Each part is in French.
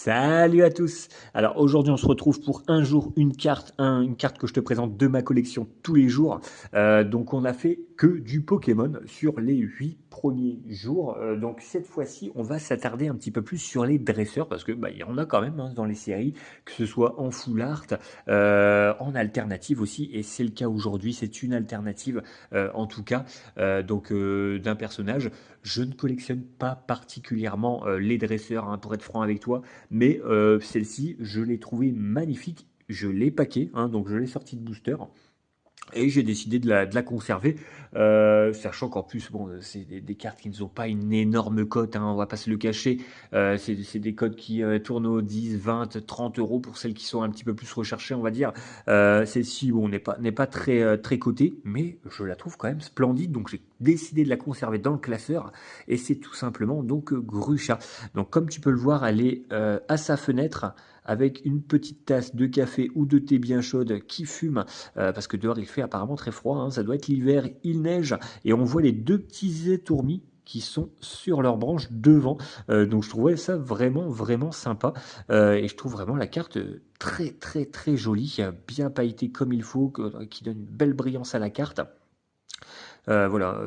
Salut à tous. Alors aujourd'hui on se retrouve pour un jour une carte, une carte que je te présente de ma collection tous les jours. Donc on a fait que du Pokémon sur les 8 premiers jours. Donc cette fois-ci on va s'attarder un petit peu plus sur les dresseurs parce que il y en a quand même dans les séries, que ce soit en full art, en alternative aussi, et c'est le cas aujourd'hui. C'est une alternative en tout cas d'un personnage. Je ne collectionne pas particulièrement les dresseurs, hein, pour être franc avec toi. Mais celle-ci, je l'ai trouvée magnifique. Je l'ai paquée, hein, donc je l'ai sortie de booster. Et j'ai décidé de la conserver, sachant qu'en plus, bon, c'est des cartes qui ne ont pas une énorme cote, hein, on va pas se le cacher. C'est des cotes qui tournent aux 10, 20, 30 euros pour celles qui sont un petit peu plus recherchées, on va dire. Celle-ci, bon, n'est pas très, très cotée, mais je la trouve quand même splendide, donc j'ai décidé de la conserver dans le classeur, et c'est tout simplement donc Grucha. Donc comme tu peux le voir, elle est à sa fenêtre, avec une petite tasse de café ou de thé bien chaude qui fume, parce que dehors il fait apparemment très froid, hein, ça doit être l'hiver, il neige, et on voit les deux petits étourmis qui sont sur leurs branches devant. Donc je trouvais ça vraiment vraiment sympa, et je trouve vraiment la carte très très très jolie, bien pailletée comme il faut, qui donne une belle brillance à la carte. Voilà,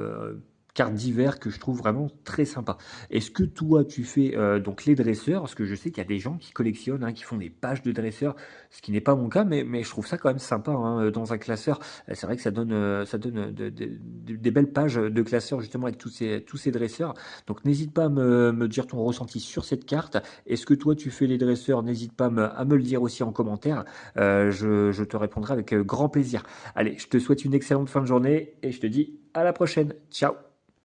carte d'hiver que je trouve vraiment très sympa. Est-ce que toi tu fais donc les dresseurs? Parce que je sais qu'il y a des gens qui collectionnent, hein, qui font des pages de dresseurs, ce qui n'est pas mon cas, mais je trouve ça quand même sympa, hein, dans un classeur. C'est vrai que ça donne des belles pages de classeurs justement avec tous ces dresseurs. Donc n'hésite pas à me dire ton ressenti sur cette carte. Est-ce que toi tu fais les dresseurs? N'hésite pas à me le dire aussi en commentaire. Je te répondrai avec grand plaisir. Allez, je te souhaite une excellente fin de journée et je te dis à la prochaine. Ciao.